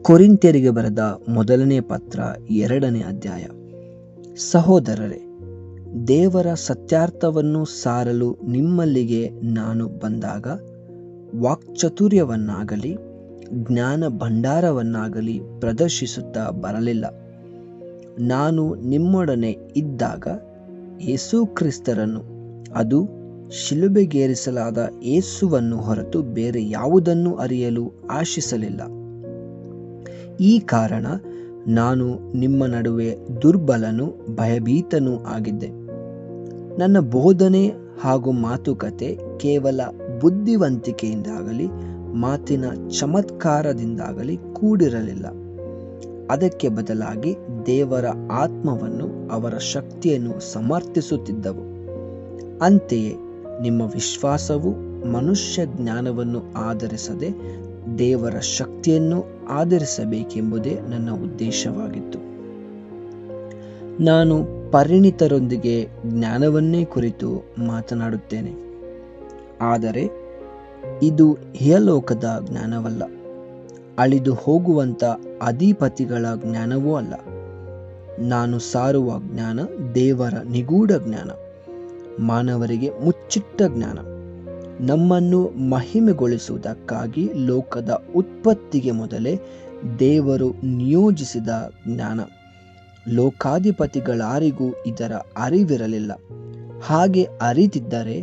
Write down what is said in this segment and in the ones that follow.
ಕೊರಿಂಥ್ಯರಿಗೆ ಬರೆದ ಮೊದಲನೇ ಪತ್ರ 2ನೇ ಅಧ್ಯಾಯ. ಸಹೋದರರೇ, ದೇವರ ಸತ್ಯಾರ್ಥವನ್ನು ಸಾರಲು ನಿಮ್ಮಲ್ಲಿಗೆ ನಾನು ಬಂದಾಗ ವಾಕ್ಚಾತುರ್ಯವನ್ನಾಗಲಿ ಜ್ಞಾನ ಭಂಡಾರವನ್ನಾಗಲಿ ಪ್ರದರ್ಶಿಸುತ್ತಾ ಬರಲಿಲ್ಲ. ನಾನು ನಿಮ್ಮೊಡನೆ ಇದ್ದಾಗ ಯೇಸು ಕ್ರಿಸ್ತರನ್ನು, ಅದು ಶಿಲುಬೆಗೇರಿಸಲಾದ ಯೇಸುವನ್ನು ಹೊರತು ಬೇರೆ ಯಾವುದನ್ನು ಅರಿಯಲು ಆಶಿಸಲಿಲ್ಲ. ಈ ಕಾರಣ ನಾನು ನಿಮ್ಮ ನಡುವೆ ದುರ್ಬಲನೂ ಭಯಭೀತನೂ ಆಗಿದ್ದೆ. ನನ್ನ ಬೋಧನೆ ಹಾಗೂ ಮಾತುಕತೆ ಕೇವಲ ಬುದ್ಧಿವಂತಿಕೆಯಿಂದಾಗಲಿ ಮಾತಿನ ಚಮತ್ಕಾರದಿಂದಾಗಲಿ ಕೂಡಿರಲಿಲ್ಲ. ಅದಕ್ಕೆ ಬದಲಾಗಿ ದೇವರ ಆತ್ಮವನ್ನು, ಅವರ ಶಕ್ತಿಯನ್ನು ಸಮರ್ಥಿಸುತ್ತಿದ್ದವು. ಅಂತೆಯೇ ನಿಮ್ಮ ವಿಶ್ವಾಸವು ಮನುಷ್ಯ ಜ್ಞಾನವನ್ನು ಆಧರಿಸದೆ ದೇವರ ಶಕ್ತಿಯನ್ನು ಆಧರಿಸಬೇಕೆಂಬುದೇ ನನ್ನ ಉದ್ದೇಶವಾಗಿತ್ತು. ನಾನು ಪರಿಣಿತರೊಂದಿಗೆ ಜ್ಞಾನವನ್ನೇ ಕುರಿತು ಮಾತನಾಡುತ್ತೇನೆ, ಆದರೆ ಇದು ಇಹಲೋಕದ ಜ್ಞಾನವಲ್ಲ, ಅಳಿದು ಹೋಗುವಂಥ ಅಧಿಪತಿಗಳ ಜ್ಞಾನವೂ ಅಲ್ಲ. ನಾನು ಸಾರುವ ಜ್ಞಾನ ದೇವರ ನಿಗೂಢ ಜ್ಞಾನ, ಮಾನವರಿಗೆ ಮುಚ್ಚಿಟ್ಟ ಜ್ಞಾನ, ನಮ್ಮನ್ನು ಮಹಿಮೆಗೊಳಿಸುವುದಕ್ಕಾಗಿ ಲೋಕದ ಉತ್ಪತ್ತಿಗೆ ಮೊದಲೇ ದೇವರು ನಿಯೋಜಿಸಿದ ಜ್ಞಾನ. ಲೋಕಾಧಿಪತಿಗಳಾರಿಗೂ ಇದರ ಅರಿವಿರಲಿಲ್ಲ. ಹಾಗೆ ಅರಿತಿದ್ದರೆ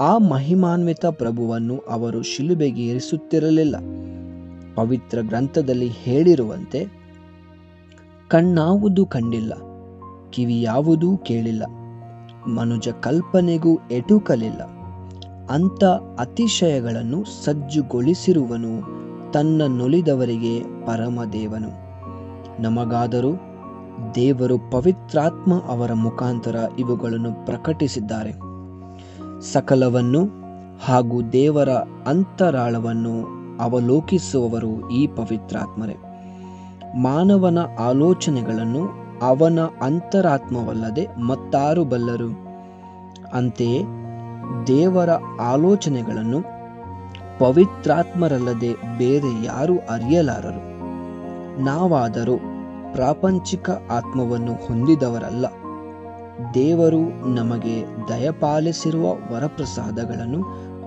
ಆ ಮಹಿಮಾನ್ವಿತ ಪ್ರಭುವನ್ನು ಅವರು ಶಿಲುಬೆಗೆ ಏರಿಸುತ್ತಿರಲಿಲ್ಲ. ಪವಿತ್ರ ಗ್ರಂಥದಲ್ಲಿ ಹೇಳಿರುವಂತೆ, ಕಣ್ಣಾವುದೂ ಕಂಡಿಲ್ಲ, ಕಿವಿಯಾವುದೂ ಕೇಳಿಲ್ಲ, ಮನುಜ ಕಲ್ಪನೆಗೂ ಎಟುಕಲಿಲ್ಲ. ಅಂಥ ಅತಿಶಯಗಳನ್ನು ಸಜ್ಜುಗೊಳಿಸಿರುವನು ತನ್ನ ನುಲಿದವರಿಗೆ ಪರಮದೇವನು. ನಮಗಾದರೂ ದೇವರು ಪವಿತ್ರಾತ್ಮ ಅವರ ಮುಖಾಂತರ ಇವುಗಳನ್ನು ಪ್ರಕಟಿಸಿದ್ದಾರೆ. ಸಕಲವನ್ನು ಹಾಗೂ ದೇವರ ಅಂತರಾಳವನ್ನು ಅವಲೋಕಿಸುವವರು ಈ ಪವಿತ್ರಾತ್ಮರೇ. ಮಾನವನ ಆಲೋಚನೆಗಳನ್ನು ಅವನ ಅಂತರಾತ್ಮವಲ್ಲದೆ ಮತ್ತಾರು ಬಲ್ಲರು? ಅಂತೆಯೇ ದೇವರ ಆಲೋಚನೆಗಳನ್ನು ಪವಿತ್ರಾತ್ಮರಲ್ಲದೆ ಬೇರೆ ಯಾರೂ ಅರಿಯಲಾರರು. ನಾವಾದರೂ ಪ್ರಾಪಂಚಿಕ ಆತ್ಮವನ್ನು ಹೊಂದಿದವರಲ್ಲ, ದೇವರು ನಮಗೆ ದಯಪಾಲಿಸಿರುವ ವರಪ್ರಸಾದಗಳನ್ನು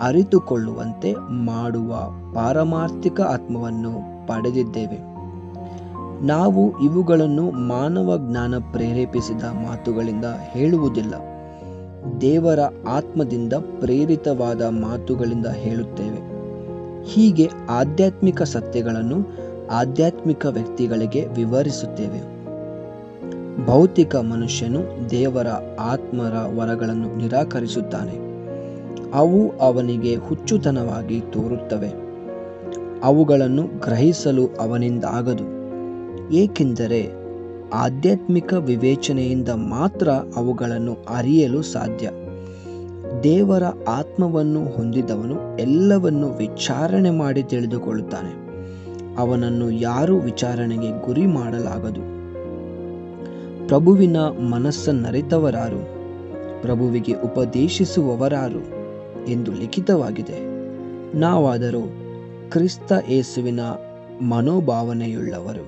ಅರಿತುಕೊಳ್ಳುವಂತೆ ಮಾಡುವ ಪಾರಮಾರ್ಥಿಕ ಆತ್ಮವನ್ನು ಪಡೆದಿದ್ದೇವೆ. ನಾವು ಇವುಗಳನ್ನು ಮಾನವ ಜ್ಞಾನ ಪ್ರೇರೇಪಿಸಿದ ಮಾತುಗಳಿಂದ ಹೇಳುವುದಿಲ್ಲ, ದೇವರ ಆತ್ಮದಿಂದ ಪ್ರೇರಿತವಾದ ಮಾತುಗಳಿಂದ ಹೇಳುತ್ತೇವೆ. ಹೀಗೆ ಆಧ್ಯಾತ್ಮಿಕ ಸತ್ಯಗಳನ್ನು ಆಧ್ಯಾತ್ಮಿಕ ವ್ಯಕ್ತಿಗಳಿಗೆ ವಿವರಿಸುತ್ತೇವೆ. ಭೌತಿಕ ಮನುಷ್ಯನು ದೇವರ ಆತ್ಮರ ವರಗಳನ್ನು ನಿರಾಕರಿಸುತ್ತಾನೆ. ಅವು ಅವನಿಗೆ ಹುಚ್ಚುತನವಾಗಿ ತೋರುತ್ತವೆ. ಅವುಗಳನ್ನು ಗ್ರಹಿಸಲು ಅವನಿಂದಾಗದು, ಏಕೆಂದರೆ ಆಧ್ಯಾತ್ಮಿಕ ವಿವೇಚನೆಯಿಂದ ಮಾತ್ರ ಅವುಗಳನ್ನು ಅರಿಯಲು ಸಾಧ್ಯ. ದೇವರ ಆತ್ಮವನ್ನು ಹೊಂದಿದವನು ಎಲ್ಲವನ್ನು ವಿಚಾರಣೆ ಮಾಡಿ ತಿಳಿದುಕೊಳ್ಳುತ್ತಾನೆ. ಅವನನ್ನು ಯಾರೂ ವಿಚಾರಣೆಗೆ ಗುರಿ ಮಾಡಲಾಗದು. ಪ್ರಭುವಿನ ಮನಸ್ಸನ್ನರಿತವರಾರು, ಪ್ರಭುವಿಗೆ ಉಪದೇಶಿಸುವವರಾರು ಎಂದು ಲಿಖಿತವಾಗಿದೆ. ನಾವಾದರೂ ಕ್ರಿಸ್ತ ಯೇಸುವಿನ ಮನೋಭಾವನೆಯುಳ್ಳವರು.